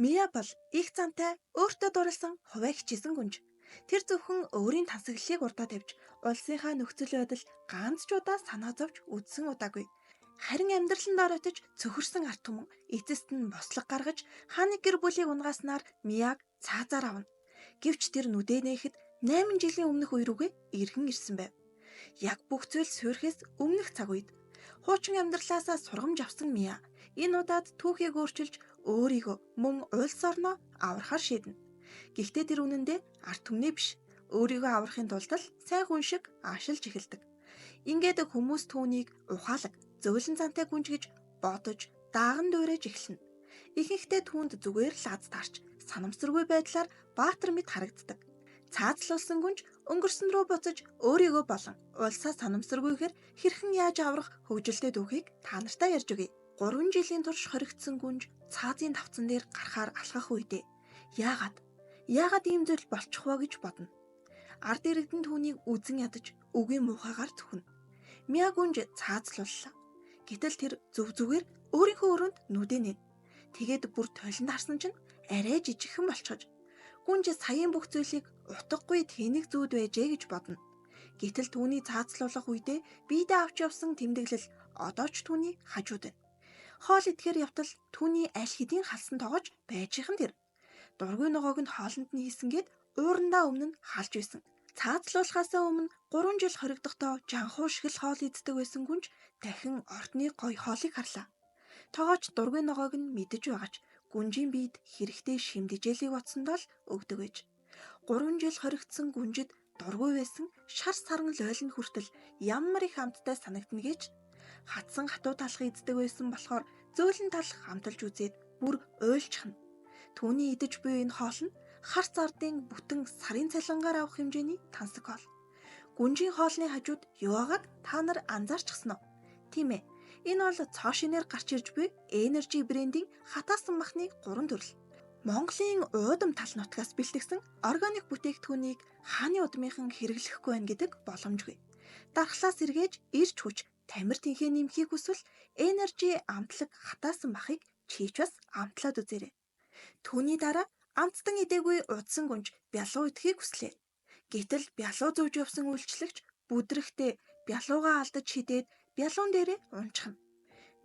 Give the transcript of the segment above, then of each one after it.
Мия бол их зантай өөртөө дурласан хувиа хичээсэн гүнж. Тэр зөвхөн өөрийн тансаглалыг урдаа тавьж, улсынхаа нөхцөл байдал ганц ч удаа санаа зовж үдсэн удаагүй. Харин амьдралд оройтож цөхөрсөн арт түмэн эцэст нь бослог гаргаж хааны гэр бүлийг унгааснаар Мияг цаазаар авна. Гэвч тэр нүдээ нээхэд 8 жилийн өмнөх үе рүүгээ эргэн ирсэн байв. Яг бүх зүйл суурьхээс өмнөх цаг үед хуучин амьдралаасаа сургамж авсан Мия энэ удаад түүхийг өөрчилж өөрийгөө мөн улс орноо аврахаар шийднэ. Гэхдээ тэр үнэндээ арт түмнээ биш, өөрийгөө аврахын тулд л сайн хүн шиг аашилж эхэлдэг. Ингээд хүмүүс түүнийг ухаалаг, зөөлөн зантай гүнж гэж бодож, дааган дуурайж эхэлнэ. Ихэнхдээ түүнд зүгээр л аз таарч, санамсаргүй байдлаар баатар мэд харагддаг. Цаазлуулсан гүнж өнгөрсөн рүү буцаж өөрийгөө болон улсаа санамсаргүйгээр хэрхэн яаж аврах хөгжилтэй дүүхийг та нартай ярьж өгье. 3 жилийн турш хоригдсан гүнж цаазын давцан дээр гарахаар алхах үедээ яагаад ийм зүйл болчих вэ гэж бодно. Ард иргэдэн түүнийг үзэн ядаж үгийн муухайгаар зүхнэ. Мия гүнж цаазлууллаа. Гэтэл тэр зүгээр өөрийнхөө өрөөнд нүдэ нэн. Тэгээд бүр тойлонд харсан чинь арай жижигхэн болчихож. Гүнж саяын бүх зүйлийг утгагүй тэнэг зүүд байжээ гэж бодно. Гэтэл түүний цаазлуулах үедээ биедээ авч явсан тэмдэглэл одоо ч түүний хажууд байна. Хоол идэхээр явтал түүний аль хэдийн халсан тоогож байжийнхан тэр. Дургүй ногоог нь хоолнд нь хийсэнгээд уурандаа өмнө нь халж байсан. Цаазлуулахаасаа өмнө 3 жил хоригдохдоо жанхуу шиг л хоол иддэг байсан гүнж дахин ордны гоё хоолыг харлаа. Тоогооч дургүй ногоог нь мэдэж байгаач гүнжийн биед хэрэгтэй шимдэжээлийг утсандаа л өгдөг байж. 3 жил хоригдсан гүнжид дургүй байсан шар саран лойлн хүртэл ямар их амттай санагдна гэж хатсан хатуу талах иддэг байсан болохоор зөөлөн талах хамталж үзээд бүр уйлчхна. Түүний идэж буй энэ хоол нь харц ардын бүтэн сарын цалингаар авах хэмжээний тансаг хоол. Гүнжийн хоолны хажууд юу байгааг та нар анзаарчихсан уу? Тийм ээ. Энэ бол цоо шинээр гарч ирж буй Energy брендийн хатаасан махны 3 төрөл. Монголын уудам тал нутгаас бэлтгэсэн органик бүтээгдэхүүнийг хааны удмынхан хэрэглэхгүй байна гэдэг боломжгүй. Дархлаас эргээж ирж хүч тамир тэнхээ нэмхийг хүсвэл Energy амтлаг хатаасан махыг чийч бас амтлаад үзээрэй. Түүний дараа амттан идээгүй удсан гүнж бялуу идэхийг хүслээ. Гэтэл бялуу зөөж явсан үйлчлэгч бүдрэхтэй бялуугаа алдаж хидээд бялуун дээрээ унчхна.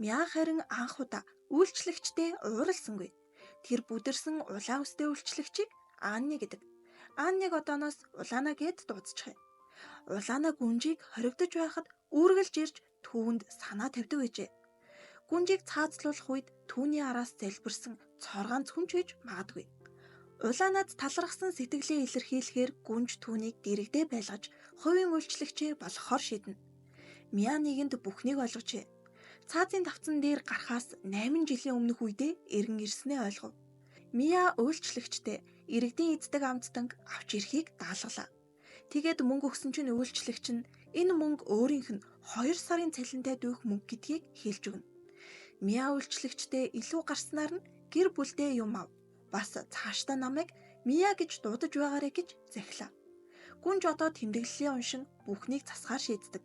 Мя харин анх удаа үйлчлэгчтэй ууралсангүй. Тэр бүдэрсэн улаан үстэй үйлчлэгчийг Анни гэдэг. Анниг одооноос Улаана гэд дуудчихъя. Улаана гүнжийг хоригдож байхад үүргэлж ирж түүнд санаа тавьдаг гэжээ. Гүнжийг цаазлуулах үед түүний араас залбирсан цоргаан цүнч гэж магадгүй. Улаанад талархсан сэтгэлээ илэрхийлэхээр гүнж түүнийг дэрэгдээ байлгаж хувийн үйлчлэгчээ болгохоор шийднэ. Мя нэгэнд бүхнийг ойлгожээ. Цаазын давцан дээр гарахаас 8 жилийн өмнөх үедээ эргэн ирснээ ойлгов. Мия үйлчлэгчтэй иргэдийн эздэг амттанг авч ирэхийг даалгалаа. Тэгээд мөнгө өгсөн чинь үйлчлэгч нь энэ мөнгө өөрийнх нь 2 сарын цалинтай дүүх мөнгө гэдгийг хэлж өгнө. Мия үйлчлэгчтэй илүү гарснаар нь гэр бүлдээ юм ав. Бас цаашдаа намайг Мия гэж дуудаж байгаарэ гэж захилаа. Гүнж одоо тэмдэглэлийн уншин бүхнийг засгаар шийддэг.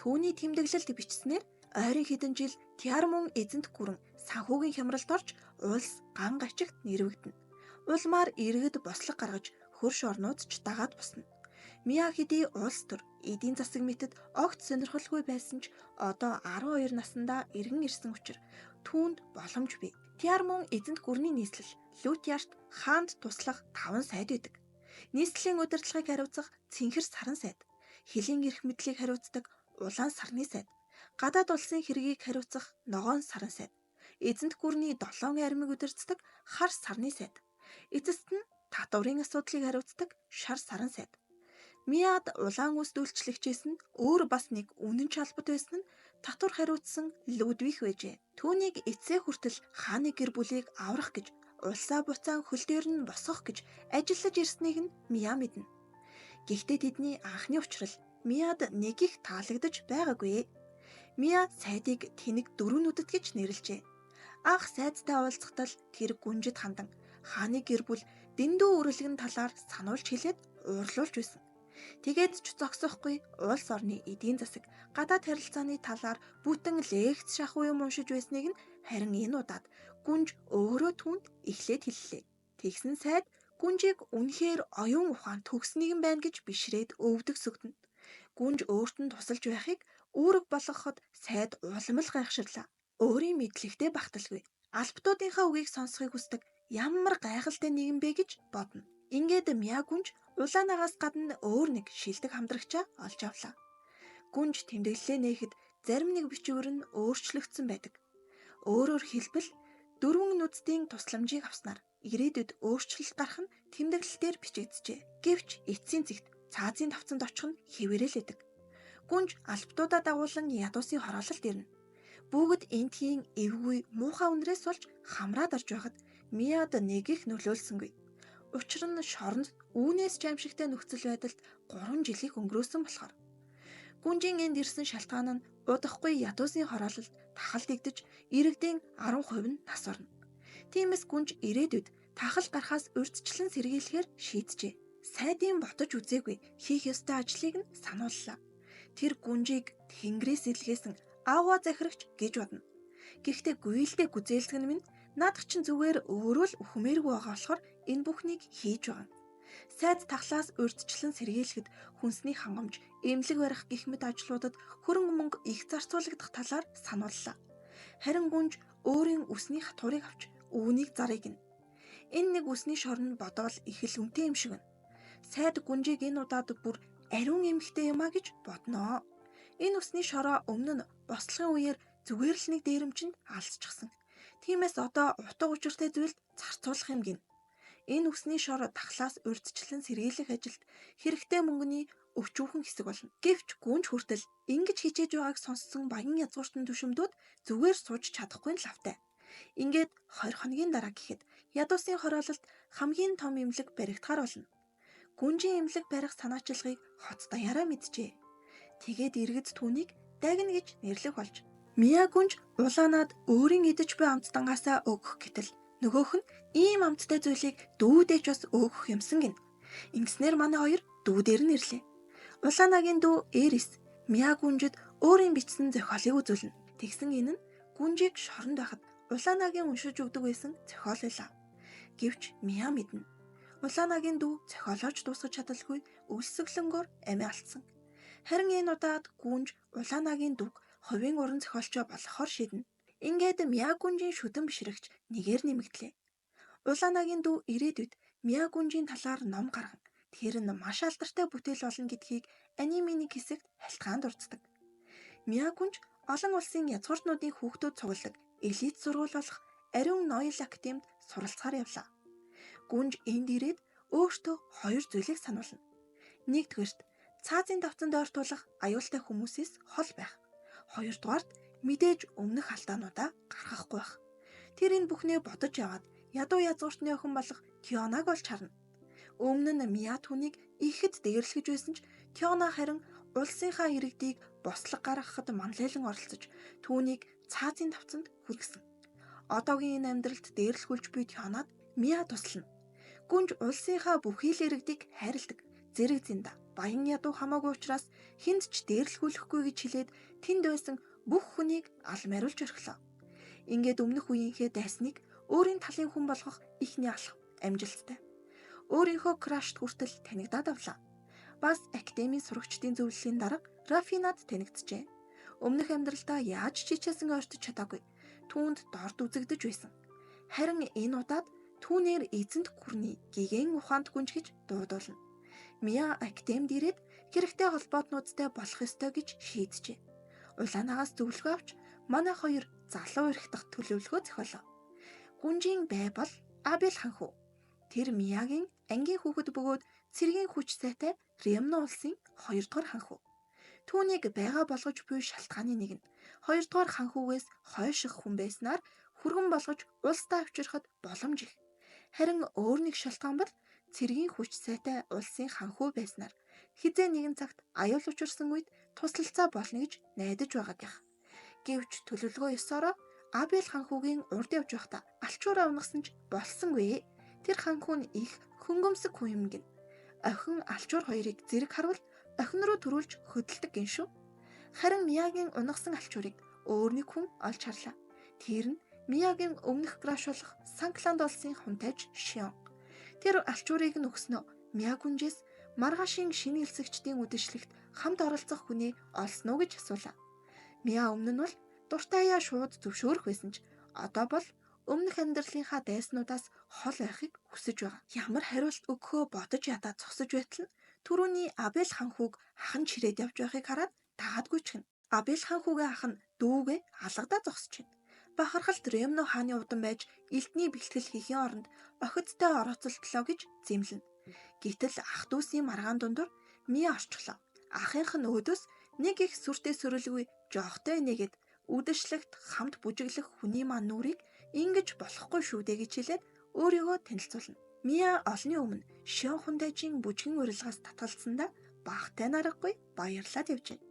Түүний тэмдэглэлд бичснээр ойрын хэдэн жил Тиармун эзэнт гүрэн санхүүгийн хямралд орж улс ган гачигт нэрвэгдэнэ. Улмаар иргэд бослог гаргаж хөрш орнууд ч дагаад бусна. Мия хэдий улс төр эдийн засаг мэтэд огт сонирхолгүй байсан ч одоо 12 наснда эргэн ирсэн учраас түүнд боломж бий. Тиармун эзэнт гүрний нийслэл Лютиарт хаанд туслах 5 сайд байдаг. Нийслэлийн удирдлагыг хариуцах цэнхэр саран сайд, хилийн эрх мэдлийг хариуцдаг улаан сарны сайд, гадаад улсын хэргийг хариуцах ногоон саран сайд, эзэнт гүрний 7 армийг удирддаг хар сарны сайд, эцэст нь татварын асуудлыг хариуцдаг шар саран сайд. Мияд улаан үст үйлчлэгчээс нь өөр бас нэг үнэн чалбат байсан нь татвар хариуцсан Людвиг байжээ. Түүнийг эцсээ хүртэл хааны гэр бүлийг аврах гэж улсаа буцаан хөл дээр нь босгох гэж ажиллаж ирснийг нь Мия мэднэ. Гэхдээ тэдний анхны учрал Мияд нэг их таалагдж байгаагүй. Мия сайдыг тэнэг 4 нүдэд гэж нэрлэжээ. Анх сайдтай уулзахдаа тэр гүнжид хандан хааны гэр бүл дэндүү үрэлгэн талаар сануулж хэлээд уурлуулж байсан. Тэгээд ч зогсохгүй улс орны эдийн засаг, гадаад харилцааны талаар бүтэн лекц шахуу юм уншиж байсныг нь харин энэ удаад Гүнж өөрөө түүнд эхлээд хэллээ. Тэгсэн сайд гүнжийг үнэхээр оюун ухаан төгснэг юм байна гэж бишрээд өвдөг сүгтэн. Гүнж өөрт нь тусалж байхыг үүрэг болгоход сайд уламл гайхширлаа. Өөрийн мэдлэгтэй багталгүй. Албатуудынхаа үгийг сонсохыг хүсдэг ямар гайхалтай нэгэн бэ гэж бодно. Ингээд Мя гүнж улаанаагаас гадна өөр нэг шилдэг хамтрагчаа олж авлаа. Гүнж тэмдэглэлээ нээхэд зарим нэг бичвэр нь өөрчлөгдсөн байдаг. Өөрөөр хэлбэл дөрвөн нүдтийн тусламжийг авснаар ирээдүйд өөрчлөлт гарах нь тэмдэглэлээр бичигджээ. Гэвч эцсийн цэгт цаазын давцанд очих нь хэвээрэлэдэг. Гүнж албатуудаа дагуулan ядуусын хороололт ирнэ. Бүгд энтхийн эвгүй муухай үнрээс болж хамраад орж байхад Мияд нэг их нөлөөлсөнгүй. Учир нь шоронд үүнээс ч аимшигтай нөхцөл байдалд 3 жилийг өнгөрөөсөн болохоор. Гүнжийн энд ирсэн шалтгаан нь удахгүй ядуусын хороололд тахал дэгдэж иргэдийн 10% нь нас орно. Тиймээс гүнж ирээдүйд тахал гарахаас урьдчилан сэргийлэхээр шийджээ. Сайдын ботож үзээгүй хийх ёстой ажлыг нь санууллаа. Тэр гүнжийг тэнгэрээс илгээсэн ааваа захирагч гэж бодно. Гэхдээ гуйлдээ гүзээлдэг нь минь наадах чинь зүгээр өөрөө л өхмээргүй байгаа болохоор энэ бүхнийг хийж байгаа. Сайд тахлаас урьдчилан сэргийлэхэд хүнсний хангамж, эмнэлэг барих гэх мэт ажлуудад хөрөнгө мөнгө их зарцуулагдах талаар санууллаа. Харин гүнж өөрийн үсний хатуурыг авч үүнийг зарыг гин. Энэ нэг үсний шорон бодоол их л үнэтэй юм шиг байна. Сайд гүнжийг энэ удаад бүр ариун эмхтэй юмаа гэж бодноо. Энэ үсний шороо өмнө нь бослохын үеэр зүгээр л нэг дээрэмчинд алсчихсан. Тиймээс одоо утга учиртай зүйлд зарцуулах юм гин. Энэ үсний шор тахлаас урьдчилан сэргийлэх ажилд хэрэгтэй мөнгөний өчүүхэн хэсэг болно. Гэвч гүнж хүртэл ингэж хичээж байгааг сонссон баян язгууртан түшимдүүд зүгээр сууж чадахгүй нь лавтай. Ингээд 20 хоногийн дараа гэхэд ядуусын хороололд хамгийн том эмнэлэг баригдахаар болно. Гүнжийн эмнэлэг барих санаачилгыг хот даяараа мэджээ. Тэгээд иргэд түүнийг дагна гэж нэрлэх болж. Мия гүнж улаанаад өөрийн идэж буй амттангаасаа өгөх гэтэл нөгөөх нь ийм амттай зүйлийг дүүдээж бас өгөх юмсан гин. Ингэснээр манай хоёр дүүдээр нь ирлээ. Улаанагийн дүү Эрис Мия гүнжид өөрийн бичсэн зохиолыг үзүүлнэ. Тэгсэн энэ нь гүнжийг шоронд байхад Улаанагийн уншиж өгдөг байсан зохиол байлаа. Гэвч Мия мэднэ. Улаанагийн дүү зохиолооч дуусгаж чадалгүй өлсгөлөнгөөр амиа алдсан. Харин энэ удаад гүнж Улаанагийн дүүг хувийн уран зохиолчоо болгохоор шийднэ. Ингээд Мия гүнжийн шүтэн бишрэгч нэгээр нэмэгдлээ. Улаанагийн дүү ирээдүйд Мия гүнжийн талаар ном гарган тэр нь маш алдартай бүтээл болно гэдгийг анимений хэсэгт халтгаан дурддаг. Мия гүнж олон улсын язгууртнуудын хүүхдүүд цугладаг элит сургууль болох Ариун Ноёл Академид суралцахаар явлаа. Гүнж энд ирээд өөртөө 2 зүйлийг сануулна. Нэгдүгээрт цаазын давцанд ойртуулах аюултай хүмүүсээс хол байх. Хоёрдугаарт мэдээж өмнөх алдаануудаа гаргахгүй байх. Тэр энэ бүхнээ бодож яваад ядуу язгууртны охин болох Тионаг олж харна. Өмнө нь Мия түүнийг ихэд дээрлэж байсан ч Тиона харин улсынхаа иргэдийг бослог гаргахад манлайлан оролцож түүнийг цаазын давцанд хүргэсэн. Одоогийн энэ амьдралд дээрлэхүүлж буй Тионад Мия туслана. Гүнж улсынхаа бүхий л иргэдийг хайрладаг. Зэрэг зэнда баян ядуу хамаагүй учраас хүнд ч дээрлэхүүлэхгүй гэж хэлээд тэнд байсан бүх хүнийг алмайруулж орхилоо. Ингээд өмнөх үеийнхээ дайсныг өөрийн талын хүн болгох ихний алхам амжилттай. Өөрийнхөө крашт хүртэл танигдаад авлаа. Бас академийн сурагчдын зөвлөлийн дарга Рафинад танигджээ. Өмнөх амьдралдаа яаж ч хичээсэн ойртож чадаагүй. Түүнд дорд үзэгдэж байсан. Харин энэ удаад түүнээр эзэнт гүрний гигэн ухаанд гүнж гэж дуудуулна. Мия академид ирээд хэрэгтэй холбоотнуудтай болох ёстой гэж шийджээ. Улаанаагаас зөвлөгөө авч манай хоёр залуу эрх дахь төлөвлөгөө зохиолоо. Гүнжийн бай бол Абель ханхүү. Тэр Миягийн ангийн хүүхэд бөгөөд цэргийн хүч сайтай Ремно улсын 2 дугаар ханхүү. Түүнийг байга болгож буй шалтгааны нэг нь 2 дугаар ханхүүгээс хойших хүн байснаар хүргэн болгож улсдаа авчирхад боломж их. Харин өөр нэг шалтгаан бол цэргийн хүч сайтай улсын ханхүү байснаар хизээ нэгэн цагт аюул учирсан үед туслалцаа болно гэж найдаж байгаа гэх. Гэвч төлөвлөгөө ёсороо Абель ханхүүгийн урд явж байхдаа алчуураа унгасан ч болсонгүй. Тэр ханхүү нь их хөнгөмсг хүн юм гин. Охин алчуур хоёрыг зэрэг харвал охин руу төрүүлж хөдөлдөг гин шүү. Харин Миягийн унгасан алчуурыг өөр нэг хүн олж харлаа. Тэр нь Миягийн өмнөх краш болох Санкланд улсын хунтайж Шион. Тэр алчуурыг нь өгснөө Мия гүнжээс маргаашийн шинэ элсэгчдийн үдэшлэгт хамт оролцох хүнийг олсноо гэж асуулаа. Мия өмнө нь бол дуртаяа шууд зөвшөөрөх байсан ч одоо бол өмнөх амьдралынхаа дайснуудаас хол байхыг хүсэж байгаа. Ямар хариулт өгөхөө бодож ядаад зогсож байтал нь түрүүний Абель ханхуг хахан чирээд явж байхыг хараад даадгүй чихнэ. Абель ханхугийн ах нь дүүгээ алгадаа зогсож байна. Бахархалт Ремно хааны удан байж элдний бэлтгэл хийхийн оронд охидтой орооцолтлоо гэж зэмлэнэ. Гэтэл ах дүүсийн маргаан дундуур Мия орчлоо. Ахынх нь өөдөөс нэг их сүртэй сөрөлгүй жоохтой нэгэд үдэшлэгт хамт бүжиглэх хүний маань нүрийг ингэж болохгүй шүү дээ гэж хэлээд өөрийгөө танилцуулна. Мия олонний өмнө Шион хунтайжийн бүжгэн урилгаас татгалцсандаа багтай наргагүй баярлаад явж байна.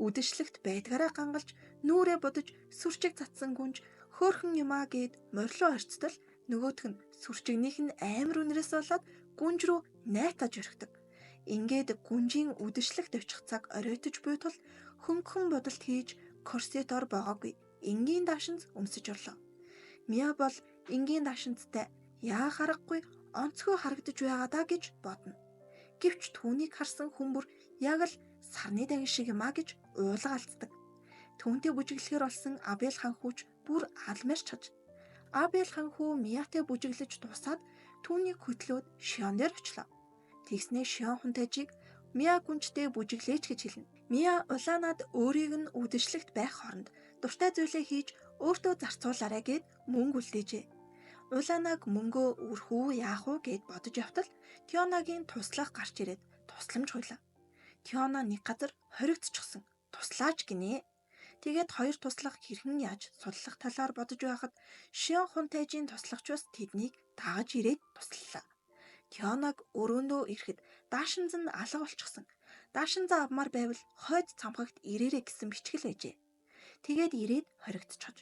Үдэшлэгт байдгаараа гангалж нүрээ бодож сүрчиг цацсан гүнж хөөхөн юмаа гээд морилоо орцтол нөгөөх нь сүрчигнийх нь амар үнэрээс болоод гүнж рүү найтаж орхидог. Ингээд гүнжийн үдэшлэгт очих цаг оройтож буй тул хөнгөн бодолт хийж корсетор байгаагүй энгийн даашинз өмсөж орлоо. Мия бол энгийн даашинзтай яа харахгүй онцгой харагдаж байгаа даа гэж бодно. Гэвч түүнийг харсан хүмүүр яг л сарны дагин шиг юмаа гэж уулга алддаг. Түүнтэй бүжиглэхээр болсон Абель ханхууч бүр алмарч чаж. Абель ханхуу Миятай бүжиглэж дуусаад түүнийг хөтлөөд Шион дээр очлоо. Тэгснээ Шион хунтайжийг Мия гүнжтэй бүжиглээч гэж хэлнэ. Мия улаанаад өөрийг нь үдэшлэгт байх хооронд дуртай зүйлээ хийж өөртөө зарцуулаарай гэд мөнгө үлдээжээ. Улаанаг мөнгөө өрхүү яах вэ гэд бодож явтал Тионагийн туслах гарч ирээд тусламж хуйлаа. Тиона нэг газар хоригдчихсан. Туслаач гинэ. Тэгээд хоёр туслах хэрхэн яаж судлах талаар бодож байхад Шион хунтайжийн туслагч бас тэднийг дагаж ирээд туслалаа. Тионаг өрөөндөө ирэхэд даашинз нь алга болчихсон. Даашинзаа авмаар байвал хойд цамхагт ирээрэй гэсэн бичгэл байжээ. Тэгээд ирээд хоригдчихож.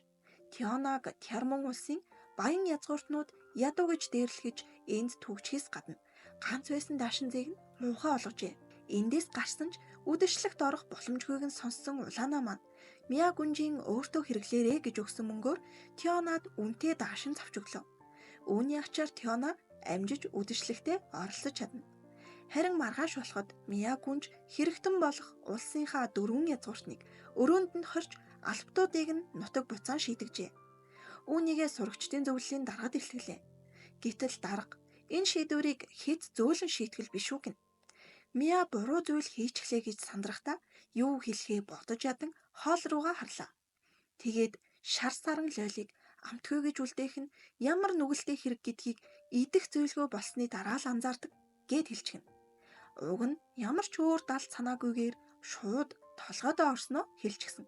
Тионаг Тярмон улсын баян язгууртнууд ядуу гэж дээрлэхэж энд түгжихээс гадна ганц байсан даашинзыг нь муухай олгожээ. Эндээс гарсан ч үдэшлэгт орох боломжгүйг нь сонссон улаанаа маань Мия гүнжийн өөртөө хэрэглээрэй гэж өгсөн мөнгөөр Тионад үнэтэй даашин авч өглөө. Үүний ачаар Тиона амжиж үдэшлэгтээ оролцож чадна. Харин маргааш болоход Мия гүнж хэрэгтэн болох улсынхаа 4 язгууртныг өрөөнд нь хорж албатуудыг нь нутаг буцаан шийдэжээ. Үүнийгээ сурагчдын зөвлөлийн даргад илтгэлээ. Гэтэл дарга энэ шийдвэрийг хэд зөөлөн шийтгэл биш үү гэнэ. Мия буруу зүйл хийчихлээ гэж сандрахтаа юу хэлэхээ бодож ядан хоол руугаа харлаа. Тэгээд шар саран лойлыг амтгүй гэж үлдээх нь ямар нүгэлтэй хэрэг гэдгийг идэх зөвлгөө болсны дараа л анзаардаг гэд хэлчихнэ. Уг нь ямар ч өөр далд санаагүйгээр шууд толгойдоо орсноо хэлчихсэн.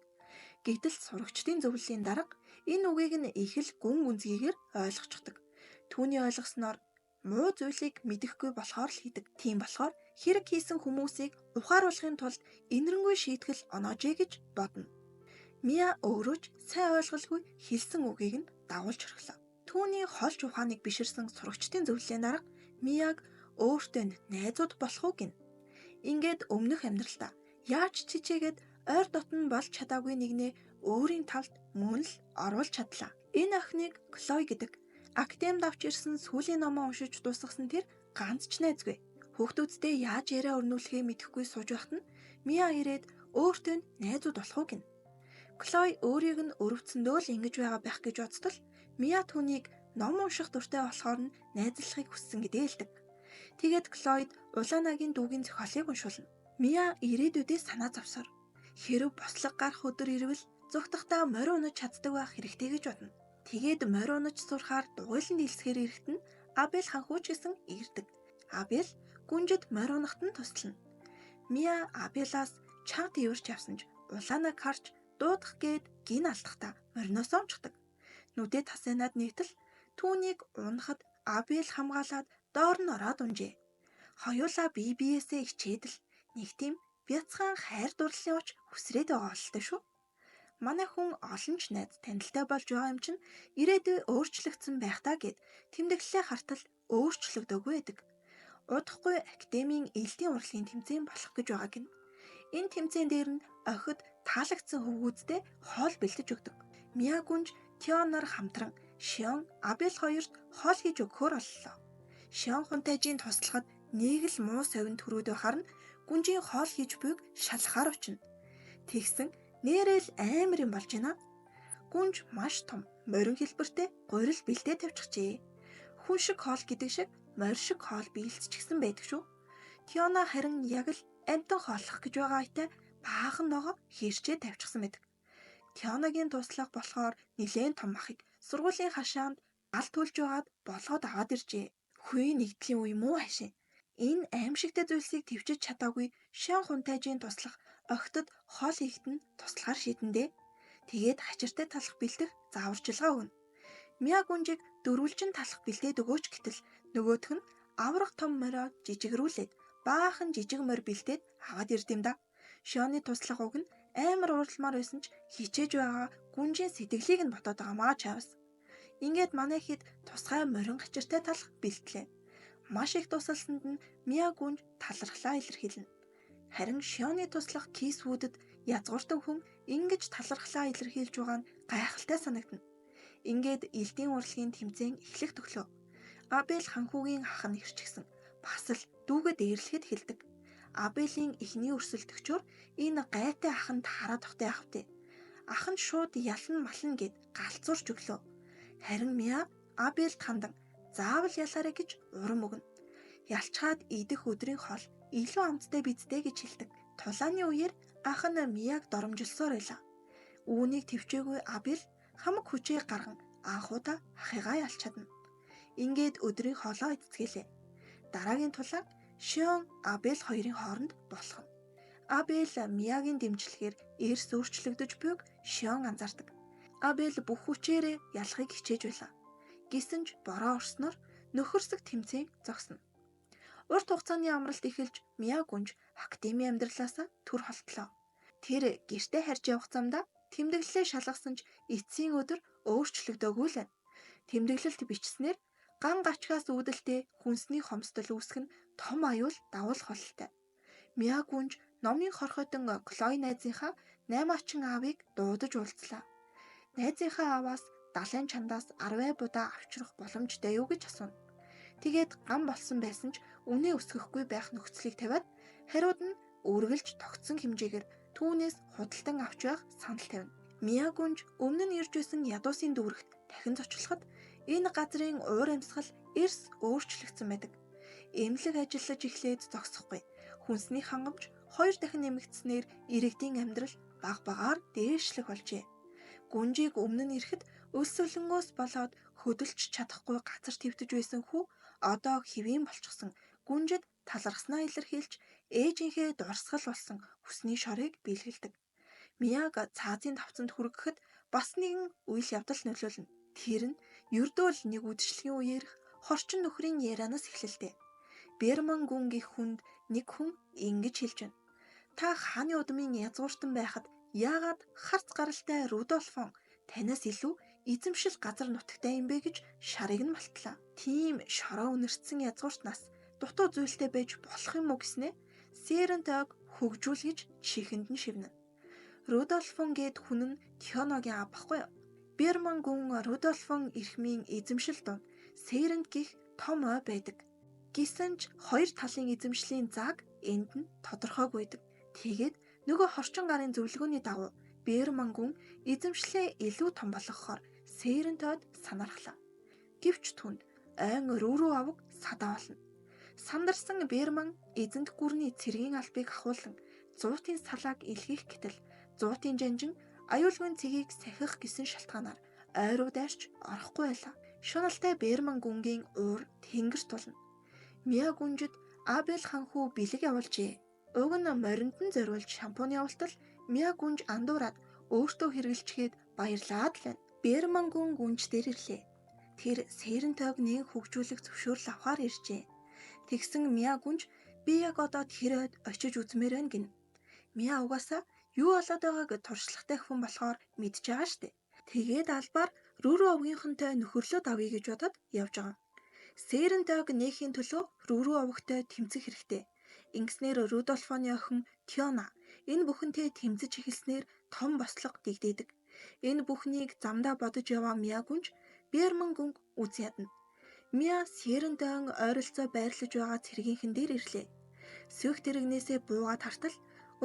Гэтэл сурагчдын зөвлөлийн дарга энэ үгийг нь их л гүн гүнзгийгээр ойлгочихдог. Түүний ойлгосноор муу зүйлийг мэдэхгүй болохоор л хийдэг. Тийм болохоор хэрэг хийсэн хүмүүсийг ухааруулахын тулд инэрэнгүй шийтгэл оноожээ гэж бодно. Мия өөрөө ч сайн ойлголгүй хэлсэн үгийг нь дагуулж орхилоо. Түүний холж ухааныг биширсэн сурагчдын зөвлөлийн дарга Мияг өөртөө найзууд болох уу гин. Ингээд өмнөх амьдралдаа яаж чичээгээд ойр дотн болж чадаагүй нэгнээ өөрийн талд мөн л оруулж чадлаа. Энэ охиныг Клой гэдэг академид авч ирсэн сүүлийн номоо уншиж дуусгасан тэр ганц ч найзгүй. Хүүхдүүдтэй яаж яриа өрнүүлэхээ мэдэхгүй сууж байхад нь Мия ирээд өөртөө найзууд болох уу гин. Клой өөрийг нь өрөвцөндөө л ингэж байгаа байх гэж бодтол Мия түүнийг ном унших дуртай болохоор нь найзлахыг хүссэн гэдээ хэлдэг. Тэгээд Клойд Улаанагийн дүүгийн зохиолыг уншуулна. Мия ирээдүйдээ санаа зовсоор хэрв бослог гарах өдөр ирвэл зүгтахтаа морь унаж чаддаг байх хэрэгтэй гэж бодно. Тэгээд морь унаж сурахаар дугуйлан дийлсгээр ирэхэд нь Абель ханхууч гэсэн ирдэг. Абель гүнжид морь унахт нь туслана. Мия Абелаас чанга тэрвэрч явсан ч Улаанаг харж дуудах гээд гин алдахдаа мориноос онцгдаг. Нүдээ тасайнаад нийтл түүнийг унахад Абель хамгаалаад доор нь ороод унжээ. Хоёулаа бие биесээ хичээдэл нэг тийм бяцхан хайр дурлалын уч хүсрээд байгаа болтой шүү. Манай хүн олон ч найз танилтай болж байгаа юм чинь ирээдүй өөрчлөгдсөн байх таа гэд тэмдэглэлээ хартал өөрчлөгдөөгүй байдаг. Удахгүй академийн элдийн урлагийн тэмцээн болох гэж байгаа гин. Энэ тэмцээн дээр нь охид таалагдсан хөвгүүдтэй хоол бэлдэж өгдөг. Мия гүнж Тио нар хамтран Шион, Абель хоёрт хоол хийж өгөхөөр боллоо. Шион хунтайжийн туслахад нэг л муу совин төрөөдөө харна гүнжийн хоол хийж буйг шалахаар очино. Тэгсэн нээрэл амар юм болж байна. Гүнж маш том, морин хэлбэртэй гурил бэлдээ тавьчихжээ. Хүн шиг хоол гэдэг шиг морь шиг хоол биелцчихсэн байдаг шүү. Тиона харин яг л амтан хооллох гэж байгаа айтай баахан ногоо хэрчээ тавьчихсан байдаг. Тионагийн туслах болохоор нэлээд том махыг сургуулийн хашаанд гал төлж байгаад болгоод аваад иржээ. Хүй нэгдлийн үе муу хашаа. Энэ аимшигтай зүйлсийг төвчж чадаагүй Шион хунтайжийн туслах огтд хоол хийхэд нь туслахаар шийдэндээ. Тэгээд хачиртай талах бэлдэх зааварчилгаа өгнө. Миа гүнжиг дөрвөлжин талах бэлдээд өгөөч гэтэл нөгөөх нь аврах том морио жижигрүүлээд баахан жижиг морь бэлдээд аваад ирд юм да. Шионы туслах уг нь амар уралмаар байсан ч хичээж байгаа гүнжийн сэтгэлийг нь ботоод байгаамаа чавс. Ингээд манай хэд тусгай морин хачиртай талах бэлтлээ. Маш их тусалсанд нь Миа гүнж талархлаа илэрхийлнэ. Харин Шионы туслах кейсвүүдэд язгууртан хүн ингэж талархлаа илэрхийлж байгаа нь гайхалтай санагдана. Ингээд элдийн урлагийн тэмцээн эхлэх төглөө. Абель ханхүүгийн ах нь ирчихсэн. Бас л дүүгээ дээрлэхэд хэлдэг. Абелийн эхний өрсөлдөгчөөр энэ гайтай аханд хараад тогтой явахтэй. Ах нь шууд ялан мална гэд галзуурч өглөө. Харин Миа Абельд хандан заавал ялаарэ гэж урам өгнө. Ялчхаад идэх өдрийн хоол илүү амттай бидтэй гэж хэлдэг. Тулааны үеэр ах нь Миаг доромжилсоор байлаа. Үүнийг төвчээгүй Абель хамаг хүчээ гарган анхудаа ахыгаа ялч чадна. Ингээд өдрийн хоолоо эцгэлээ. Дараагийн тулаан Шион Абель хоёрын хооронд болох нь. Абель Миагийн дэмжлэгээр эрс өөрчлөгдөж буйг Шион анзаардаг. Абель бүх хүчээрээ ялахыг хичээж байлаа. Гэсэн ч бороо орсноор нөхөрсөг тэмцээн зогсно. Урт хугацааны амралт эхэлж Миа гүнж академи амьдралаасаа төр холтлоо. Тэр гэртээ харж явах замдаа тэмдэглэлээ шалгасан ч эцсийн өдөр өөрчлөгдөөгүй л байна. Тэмдэглэлт бичснээр ган гачгаас үүдэлтэй хүнсний хомсдол үүсгэх нь том аюул дагуулах бололтой. Миа гүнж номын хорхойтон Клой найзынхаа 8 ачин аавыг дуудаж уулзлаа. Найзынхаа ааваас далайн чандаас 10 будаа авчрах боломжтой юу гэж асууна. Тэгээд гам болсон байсан ч үнэ өсгөхгүй байх нөхцөлийг тавиад хариуд нь үргэлж тогтсон хэмжээгээр түүнээс худалдан авч байх санал тавина. Миа гүнж өмнө нь ирж байсан ядуусын дүүрэгт дахин зочлоход энэ газрын уур амьсгал эрс өөрчлөгдсөн байдаг. Эмнэлэг ажиллаж эхлээд зогсохгүй. Хүнсний хангамж 2 дахин нэмэгдснээр иргэдийн амьдрал баг багаар дээшлэх болжээ. Гүнжийг өмнө нь ирэхэд өлсөлөнгөөс болоод хөдөлж чадахгүй газар твтэж байсан хүү одоо хэвийн болчихсон. Гүнжид талархснаа илэрхийлж ээжийнхээ дурсгал болсон хүсний шорыг биелгэлдэг. Миаг цаазын давцанд хүрэхэд бас нэгэн үйл явдал нөлөөлнө. Тэр нь ердөөл нэг үдшилгийн үеэрх хорчин нөхрийн ярианаас эхэллээ. Берман гүн гих хүнд нэг хүн ингэж хэлж байна. Та хааны удмын язгууртан байхад яагаад харц гаралтай Рудольфон танаас илүү эзэмшил газар нутагтай юм бэ гэж шарыг нь малтлаа. Тийм шороо үнэрсэн язгууртнаас дутуу зүйлтэй байж болох юм уу гэснээ Сэрэнтэйг хөгжүүлгэж чихэнд нь шивнэ. Рудольфон гээд хүн нь Тионогийн аав баггүй юу? Берман гүн Рудольфон эрхмийн эзэмшил дунд Сэрэнд гих том ой байдаг. Гэсэн ч хоёр талын эзэмшлийн зааг энд нь тодорхойгүй байдаг. Тэгээд нөгөө хорчин гарын зөвлөгөөний дагуу Берман гүн эзэмшлээ илүү том болгохоор Сэрэнтэйд санаархлаа. Гэвч түнд ойн рүү аваг садаа болно. Сандарсан Берман эзэнт гүрний цэргийн албыг ахуулан зуутын салааг илгээх гэтэл зуутын жанжин аюулгүй цэгийг сахих гэсэн шалтгаанаар ойруу дайрч орохгүй байлаа. Шуналтай Берман гүнгийн уур тэнгэрт тулна. Миа гүнжид Абель ханхүү бэлэг явуулжээ. Уг нь мориндон зориулж шампунь явуултал Миа гүнж андуураад өөртөө хэрэглэчгээд баярлаад л байна. Берман гүн гүнж дээр ирлээ. Тэр Сэрэнтэйг нэг хөгжүүлэх зөвшөөрөл авахар иржээ. Тэгсэн Миа гүнж би яг одоо тэрээд очиж үзмээр байна гин. Миа угаасаа юу болоод байгааг туршлагатай хүн болохоор мэдж байгаа штэ. Тэгээд албаар Рүрү овгийнхонтой нөхөрлөд авъя гэж бодоод явж байгаа. Сэрэнтэйг нээхийн төлөө Рүрү овгтой тэмцэх хэрэгтэй. Ингэснээр Рудольфоны охин Тиона энэ бүхэнтэй тэмцэж эхэлснээр том бослого дэгдээдэг. Энэ бүхнийг замдаа бодож яваа Миа гүнж Бэрмэн гүнг үз ядна. Миа сэрэнтэн ойролцоо байрлаж байгаа цэргийнхэн дээр ирлээ. Сүйх тэрэгнээсээ буугаад хартал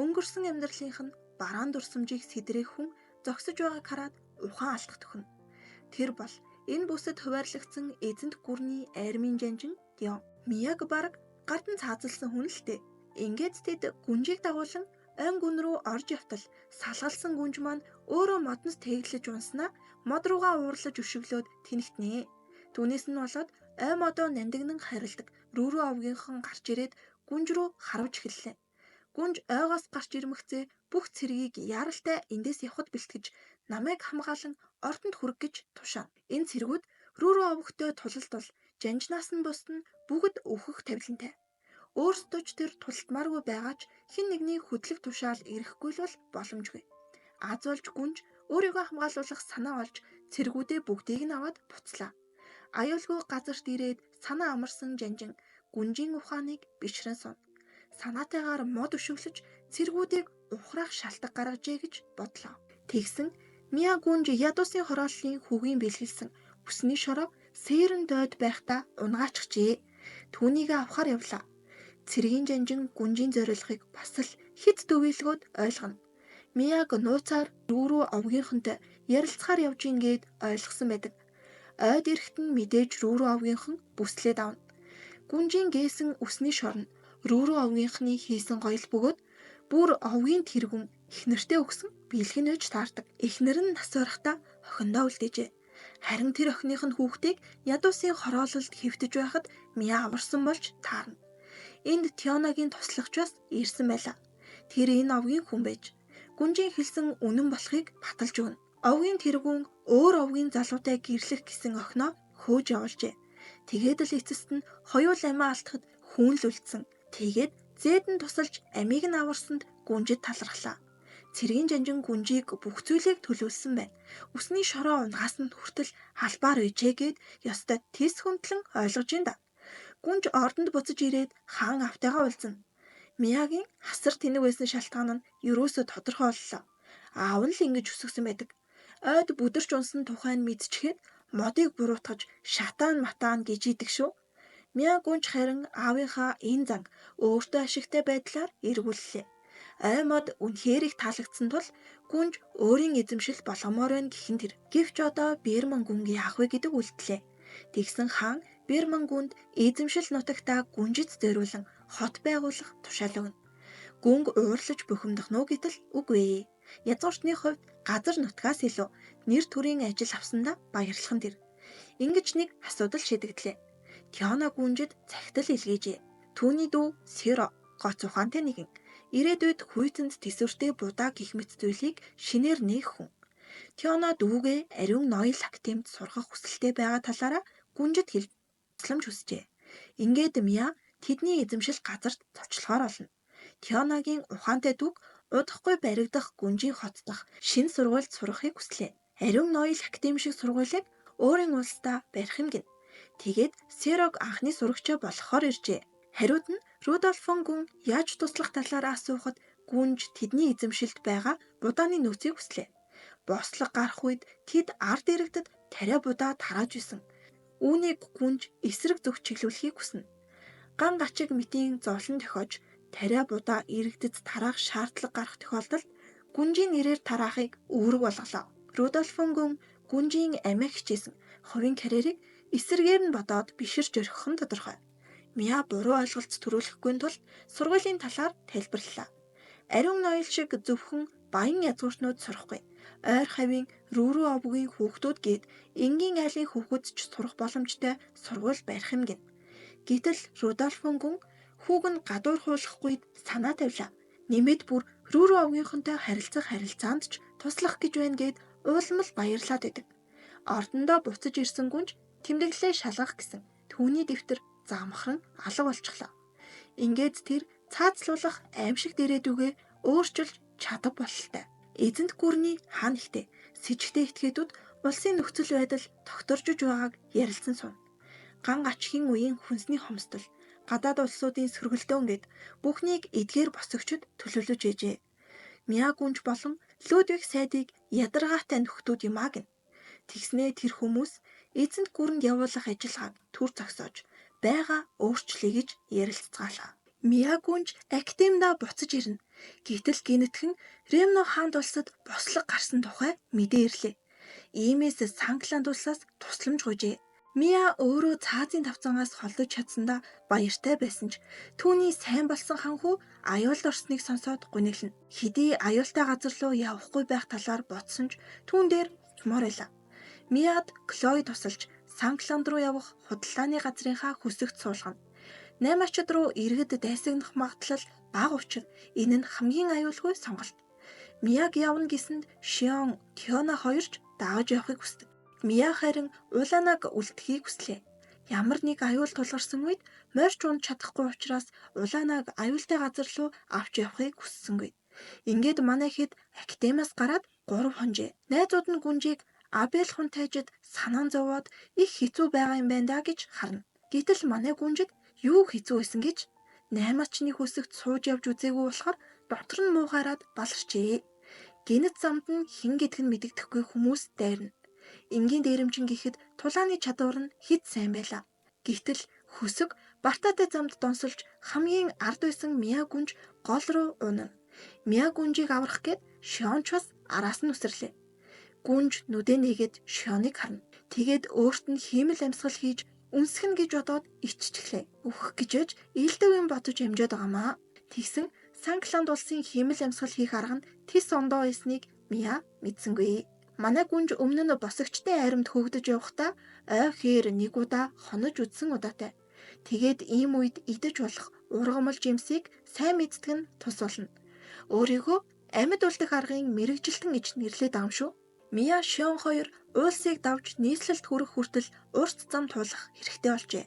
өнгөрсөн амьдралынх нь бараан дурсамжийг сэдрээх хүн зогсож байгааг хараад ухаан алдах төхнө. Тэр бол энэ бүсэд хуваарлагдсан эзэнт гүрний айрмын жанжин Дион. Мияг бараг гард нь цаазалсан хүн л дээ. Ингээд тэд гүнжийг дагуулan айн гүн рүү орж явтал салгалсан гүнж маань өөрөө модноос тэглэж унснаа мод руугаа уурлаж өшөглөөд тэнэгтнэ. Түүнээс нь болоод ой модоо нандинан харилдаг рүүрүү авгийнхан гарч ирээд гүнж рүү харавж эхэллээ. Гүнж ойгоос гарч ирмэгцээ бүх цэргийг яаралтай эндээс явхад бэлтгэж намайг хамгаалan ордонд хүрэх гэж тушаана. Энэ цэргүүд рүүрүү авгтой тулалд бол жанжнаас нь бусд нь бүгд өөхөх тавилантай. Өөрсдөө ч тэр тултмааргүй байгаач хэн нэгний хөдлөх тушаал ирэхгүй л бол боломжгүй. Аз болж гүнж өөрийгөө хамгаалуулах санаа олж цэргүүдээ бүгдийг нь аваад буцлаа. Аюулгүй газарт ирээд санаа амарсан жанжин гүнжийн ухааныг бишрэн суна. Санаатайгаар мод өшөглөж цэргүүдийг ухраах шалтгаан гаргажээ гэж бодлоо. Тэгсэн Миа гүнж ядуусын хорооллын хүүгийн бэлгэлсэн бүсний шороо сэрэн дойд байхдаа унгаачихжээ. Түүнийг авахар явлаа. Цэргийн жанжин гүнжийн зориулгыг бас л хэд дөвийлгөөд ойлгоно. Мияг нууцаар рүүрүү авгийнхантай ярилцахаар явж ингээд ойлгосон байдаг. Ойд эрэхт нь мэдээж рүүрүү авгийнхан бүслээд авна. Гүнжийн гээсэн үсний шорно рүүрүү авгийнхны хийсэн гоёл бөгөөд бүр овгийн тэргүн эхнэртэй өгсөн бэлгэн ойж таардаг. Эхнэр нь нас барахдаа охиндоо үлдээжээ. Харин тэр охиных нь хүүхдийг ядуусын хороололд хэвтэж байхад Миа аварсан болж таарна. Энд Тионагийн туслагч бас ирсэн байлаа. Тэр энэ овгийн хүн байж гүнжийн хэлсэн үнэн болохыг баталж өгнө. Овгийн тэргүүн өөр овгийн залуутай гэрлэх гэсэн охиноо хөөж явуулжээ. Тэгээд л эцэст нь хоёул амиа алдахад хүн л үлдсэн. Тэгээд зээдэн тусалж амийг нь аварсанд гүнжид талархлаа. Цэргийн жанжин гүнжийг бүх зүйлийг төлөвлөсөн байна. Үсний шороо унгаасанд хүртэл халбаар үйжээгээд ёстой тис хөндлөн ойлгож ин да. Гүнж ордонд буцаж ирээд хаан автайгаа уулзна. Миягийн хасар тэнэг байсан шалтгаан нь ерөөсөө тодорхой боллоо. Аав нь л ингэж өсгсөн байдаг. Ойд бүдэрч унсан тухайн мэдчихэд модыг буруутгаж шатаан матаан гэж идэг шүү. Мия гүнж харин аавынхаа энэ занг өөртөө ашигтай байдлаар эргүүллээ. Ой мод үнэхээр их таалагдсан тул гүнж өөрийн эзэмшил болгомоор байна гэхэн тэр. Гэвч одоо Бэрмэн гүнг яах вэ гэдэг үлдлээ. Тэгсэн хаан Бэрмэн гүнд эзэмшил нутагтаа гүнжид зориулан хот байгуулах тушаал өгнө. Гүнг уурлаж бухимдах нь гэтэл үгүй. Язгуурчны хувьд газар нутгаас илүү нэр төрийн ажил авсандаа баярлах нь тэр. Ингэж нэг асуудал шийдэгдлээ. Тиона гүнжид цагтл илгээжээ. Түүний дүү Сэро гоц ухаантай нэгэн. Ирээдүйд хүйтэнд тэсвэртэй будаа гих мэт зүйлийг шинээр нээх хүн. Тиона дүүгээ ариун ноёл актемд сургах хүсэлтэй байгаа талаараа гүнжид тусламж хүсжээ. Ингээд Миа тэдний эзэмшил газарт цочлохоор болно. Тионагийн ухаантай дүүг удахгүй баригдах гүнжийн хот дахь шинэ сургуульд сурахыг хүслээ. Ариун ноёл актем шиг сургуулийг өөрийн улсдаа барих юм гин. Тэгээд Сэрог анхны сурагчаа болохоор иржээ. Хариуд нь Рудольфон гүн яаж туслах талаараа асуухад гүнж тэдний эзэмшилд байгаа будааны нөөцийг хүслээ. Бослог гарах үед тэд ард иргэдэд тариа будаа тарааж исэн. Үүнийг гүнж эсрэг зүг чиглүүлэхийг хүснэ. Ган гачиг мэтийн зовлон тохиож тариа будаа иргэдэд тараах шаардлага гарах тохиолдолд гүнжийн нэрээр тараахыг үүрэг болголоо. Рудольфон гүн гүнжийн амиа хичээсэн хувийн карьерийг эсрэгээр нь бодоод биширч өргөх нь тодорхой. Миа буруу ойлголт төрүүлэхгүй тул сургуулийн талаар тайлбарлалаа. Ариун ноёл шиг зөвхөн баян язгуурчнууд сурахгүй. Ойр хавийн рүүрүү овгийн хүүхдүүд гээд энгийн айлын хүүхэд ч сурах боломжтой сургууль барих юм гин. Гэтэл Рудольфон гүн хүүг нь гадуур хуулахгүйд санаа тавилаа. Нэмээд бүр рүүрүү овгийнхонтой харилцах харилцаанд ч туслах гэж байна гээд уулмал баярлаад байдаг. Ордондоо буцаж ирсэн гүнж тэмдэглэлээ шалгах гэсэн түүний дэвтэр заамхран алга болчихлоо. Ингээд тэр цаацлуулах аимшиг дээрээдүгээ өөрчилж чадах бололтой. Эзэнт гүрний хаан ихтэй сэжигтэй этгээдүүд улсын нөхцөл байдал тогтворжж байгааг ярилцсан суна. Ган гачхийн үеийн хүнсний хомсдол, гадаад улсуудын сөргөлдөөн гээд бүхнийг эдгээр босогчд төлөвлөж ээжээ. Миа гүнж болон Лүдвиг сайдыг ядаргаатай нөхдүүд юм аа гэнэ. Тэгснээ тэр хүмүүс эзэнт гүрэнд явуулах ажиллагааг түр зогсоож байгаа өөрчлөе гэж ярилцгаалаа. Миа гүнж Актемда буцаж ирнэ. Гэтэл гинэтхэн Ремно хаанд улсад бослог гарсан тухай мэдээ ирлээ. Иймээс Санкланд улсаас тусламж гуйжээ. Миа өөрөө цаазын тавцангаас холдож чадсандаа баяртай байсан ч түүний сайн болсон ханхүү аюулд орсныг сонсоод гуниглана. Хэдий аюултай газар руу явахгүй байх талаар бодсон ч түүн дээр чумаар байлаа. Миад Клой тусалж Санкланд руу явах худалдааны газрынхаа хөсөгт суулгана. Наймаачид руу иргэд дайсагнах магадлал бага учир энэ нь хамгийн аюулгүй сонголт. Миаг явна гэсэнд Шион, Тиона хоёрч дааж явахыг хүсдэг. Миа харин Уланаг үлдэхийг хүслээ. Ямар нэг аюул тулгарсан үед морьч унж чадахгүй учраас Уланаг аюултай газар руу авч явахыг хүссэнгүй. Ингээд манай хэд Актемаас гараад 3 хонжээ. Найзууд нь гүнжийг Абел хунтайжид санаан зовоод их хэцүү байгаа юм байна да гэж харна. Гэтэл манай гүнжид юу хэцүү байсан гэж 8-ачны хөсөгт сууж явж үзээгүй болохоор дотор нь муухайраад баларчээ. Гинэт замд нь хэн гэдг нь мэдэгдэхгүй хүмүүс дайрна. Энгийн дээрэмчин гэхэд тулааны чадвар нь хэд сайн байлаа. Гэтэл хөсөг бартаатай замд донсолж хамгийн ард байсан Миа гүнж гол руу унана. Миа гүнжийг аврах гээд Шионч бас араас нь үсэрлээ. Гүнж нүдэ нээгээд Шионыг харна. Тэгээд өөрт нь хиймэл амьсгал хийж үнсгэн гэж бодоод иччихлээ. Үхэх гэжэж илдэв юм бодож амжаад байгаамаа. Тэгсэн Санкланд улсын хиймэл амьсгал хийх арга нь тис ондоо байсныг Миа мэдсэнгүй. Манай гүнж өмнө нь босогчтой аримд хөөгдөж явахдаа ой хээр нэг удаа хонож үдсэн удаатай. Тэгээд ийм үед идэж болох ургамал жимсийг сайн мэддэг нь тус болно. Өөрийгөө амьд үлдэх аргын мэрэгжилтэн гэж нэрлээд байгаа юм шүү. Миа Шион хоёр уулсыг давж нийслэлд хүрэх хүртэл урт зам туулах хэрэгтэй болжээ.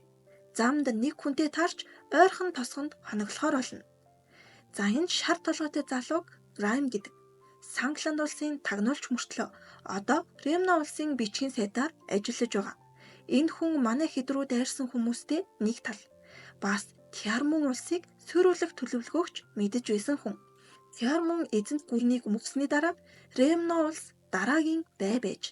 Замд нэг хүнтэй таарч ойрхон тосгонд хоноглохоор болно. За энэ шар толгойтой залууг Райм гэдэг. Санкланд улсын тагнуулч мөртлөө одоо Ремно улсын бичгийн сайдаар ажиллаж байгаа. Энэ хүн манай хэд рүү дайрсан хүмүүстэй нэг тал. Бас Тиармун улсыг сөрүүлэх төлөвлөгөөгч мэдэж байсан хүн. Тиармун эзэнт гүрнийг өмгсөний дараа Ремно улс дараагийн бай байж.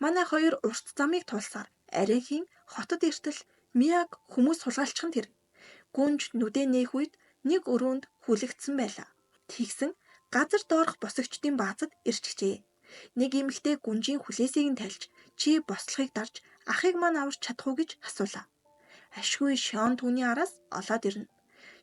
Манай хоёр урт замыг тулсаар арайхийн хотод иртэл Миаг хүмүүс сулгаалчихсан тэр. Гүнж нүдэ нээх үед нэг өрөөнд хүлэгдсэн байлаа. Тэгсэн газар доорх босогчдын баазад ирчихжээ. Нэг эмэгтэй гүнжийн хүлээсийг нь тайлж чи бослохыг дарж ахыг маань аварч чадах уу гэж асуулаа. Ашгүй Шион түүний араас олоод ирнэ.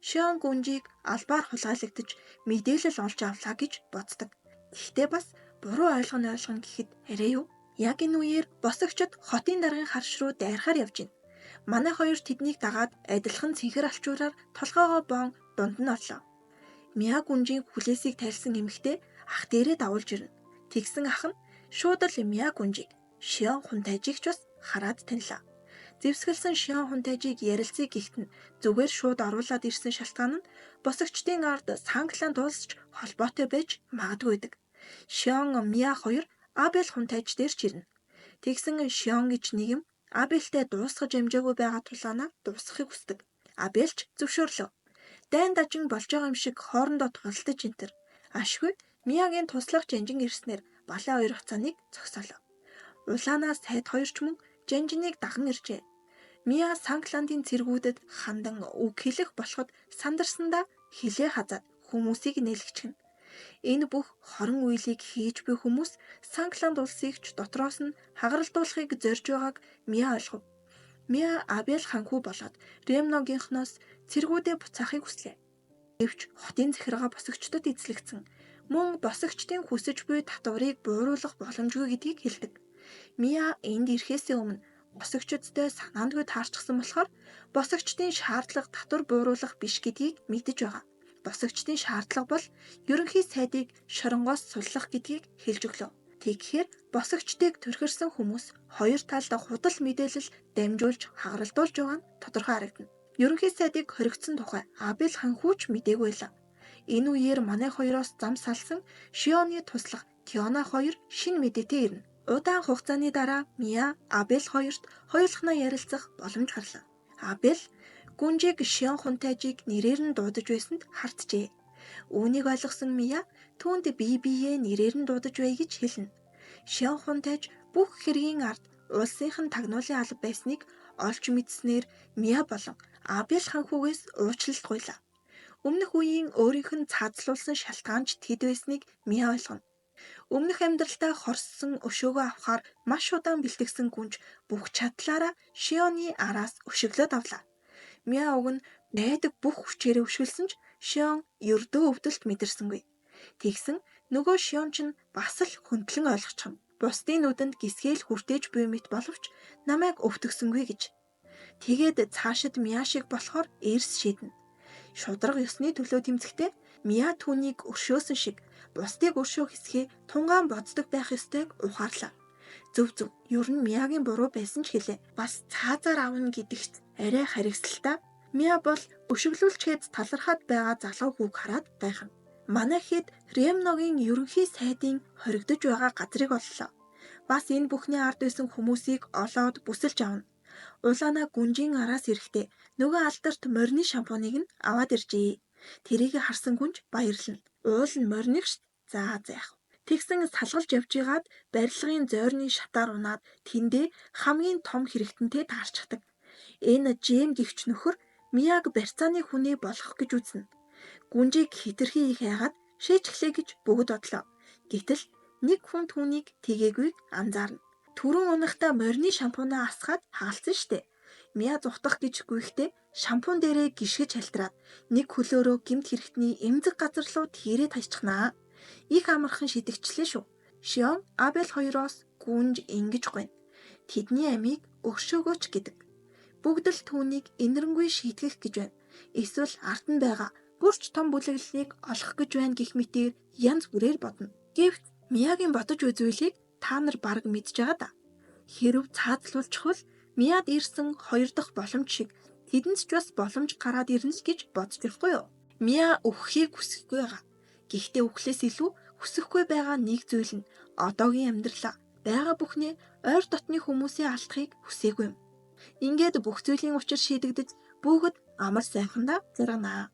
Шион гүнжийг албаар хулгайлагдаж мэдээлэл олж авлаа гэж боддог. Гэхдээ бас буруу ойлгоно гэхэд арай юу? Яг энэ үеэр босогчд хотын даргын харш руу дайрахаар явж байна. Манай хоёр тэднийг дагаад адилхан цэнхэр алчуураар толгоогоо боон дунд нь орлоо. Миа гүнжийн хүлээсийг тайлсан эмэгтэй ах дээрээ дагуулж ирнэ. Тэгсэн ах нь шууд л Миа гүнжийг Шион хунтайжийг ч бас хараад танилаа. Зэвсгэлсэн Шион хунтайжийг ярилцъя гэхтэн зүгээр шууд оруулаад ирсэн шалтгаан нь босогчдын ард Санкланд улсч холбоотой байж магадгүй байдаг. Шион Миа хоёр Абел хунтайж дээр ч ирнэ. Тэгсэн Шион гэж нэгэн Абелтэй дуусгаж амжаагүй байгаа тулаанаа дуусгахыг хүсдэг. Абелч зөвшөөрлөө. Дайн дажин болж байгаа юм шиг хоорондоо тулалдаж энтер. Ашгүй Миагийн туслах жанжин ирснээр балай хоёр хуцааныг зогсоолоо. Улаанаас сайд хоёр ч мөн жанжиныг даган иржээ. Миа Санкландын цэргүүдэд хандан үг хэлэх болоход сандарсандаа хилээ хазаад хүмүүсийг нээлгчихнэ. Энэ бүх хорон үеийг хийж буй хүмүүс Санкланд улсыг ч дотроос нь хагаралдуулахыг зорж байгааг Миа ойлгов. Миа Абел ханхүү болоод Ремногийнхноос цэргүүдээ буцаахыг хүслээ. Гэвч хотын захиргаа босогчдод эзлэгдсэн. Мөн босогчдын хүсэж буй татварыг бууруулах боломжгүй гэдгийг хэлдэг. Миа энд ирэхээс өмнө босогчдтой санаандгүй таарчихсан болохоор босогчдын шаардлага татвар бууруулах биш гэдгийг мэдэж байгаа. Босогчдын шаардлага бол ерөнхий сайдыг шоронгоос суллах гэдгийг хэлж өглөө. Тэгэхээр босогчдыг төрхөрсөн хүмүүс хоёр талд худал мэдээлэл дамжуулж хагаралдуулж байгаа нь тодорхой харагдана. Ерөнхий сайдыг хоригдсон тухай Абел ханхүүч мдээгүй байлаа. Энэ үеэр манай хоёроос зам салсан Шионы туслах Тиона хоёр шинэ мэдээтэй ирнэ. Удаан хугацааны дараа Миа Абел хоёрт хоёулахнаа ярилцах боломж гарлаа. Абел гүнжийг Шион хунтайжийг нэрээр нь дуудаж байсанд харджээ. Үүнийг ойлгосон Мия түүнд бие биеэ нэрээр нь дуудаж бай гэж хэлнэ. Шион хунтайж бүх хэргийн ард улсынх нь тагнуулын алба байсныг олж мэдснээр Мия болон Абель ханхугээс уучлалт гуйлаа. Өмнөх үеийн өөрийнх нь цаазлуулсан шалтгаанч тэд байсныг Мия ойлгоно. Өмнөх амьдралдаа хорссон өшөөгөө авахар маш удаан бэлтгэсэн гүнж бүх чадлаараа Шионы араас өшөглөөд авлаа. Мия уг нь найдаг бүх хүчээрээ өшгөлсөн ч Шион ердөө өвдөлт мэдэрсэнгүй. Тэгсэн нөгөө Шион ч бас л хөндлөн ойлгочихно. Бусдын нүдэнд гисгээл хүртээж буй мэт боловч намайг өвтгсөнгүй гэж. Тэгээд цаашид Мия шиг болохоор эрс шийднэ. Шудраг ёсны төлөө тэмцэхдээ Мия түүнийг өршөөсөн шиг бусдыг өршөөх хэсгээ тунгаан боддог байх ёстойг ухаарлаа. Зөв. Ер нь Миягийн буруу байсан ч хэлээ. Бас цаазаар авна гэдэгт арай харигсалтай. Мия бол өшөглүүлчгээд талархаад байгаа залуу хүүг хараад гайхна. Манай хэд Ремногийн ерөнхий сайдын хоригдож байгаа газрыг оллоо. Бас энэ бүхний ард байсан хүмүүсийг олоод бүсэлж авна. Улаанаа гүнжийн араас ирэхдээ нөгөө алдарт морины шампуныг нь аваад иржээ. Тэрийг харсан гүнж баярлана. Уул нь морины шт. За яах. Тэгсэн салгалж явжгаад барилгын зойрны шатаар унаад тэндээ хамгийн том хэрэгтэнтэй таарчихдаг. Энэ Жэм гихч нөхөр Мияг барьцааны хүнээ болгох гэж үзнэ. Гүнжийг хэтэрхий их хайгаад шээчглээ гэж бүгд бодлоо. Гэтэл нэг хүн түүнийг тэгээгүй анзаарна. Түрүүн унахта морины шампунаа асгаад хаалцсан штэ. Мия зутах гэж гүйхдээ шампун дээрээ гიშгэж халтраад нэг хөлөөрөө гэмт хэрэгтний эмзэг газар руу тэрээ тажчихнаа. Их амархан шидэгчлээ шүү. Шион Абель хоёроос гүнж ингэж гойно. Тэдний амийг өршөөгөөч гэдэг. Бүгд л түүнийг инэрэнгүй шийтгэх гэж байна. Эсвэл ард нь байгаа бүрч том бүлэглэлийг олох гэж байна гэх мэтээр янз бүрээр бодно. Гэвч Миягийн бодож буй зүйлийг та нар бараг мэдж байгаа да. Хэрв цаазлуулчихвал Мияд ирсэн хоёр дахь боломж шиг тэдэнд ч бас боломж гараад ирнэ л гэж бодож байхгүй юу? Мия өгөхийг хүсэхгүй байгаа. Гэхдээ өгөхлөөс илүү хүсэхгүй байгаа нэг зүйл нь одоогийн амьдралаа байгаа бүхнээ ойр дотны хүмүүсийн алдахыг хүсээгүй юм. Ингээд бүх зүйлийн учир шийдэгдэж бүгд амар сайхандаа зарганаа.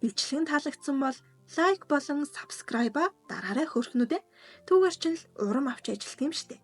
Бичлэг таалагдсан бол лайк болон subscribe дараарай хөрхнүүдэ. Түүгээр чинь л урам авч ажиллах юм штэ.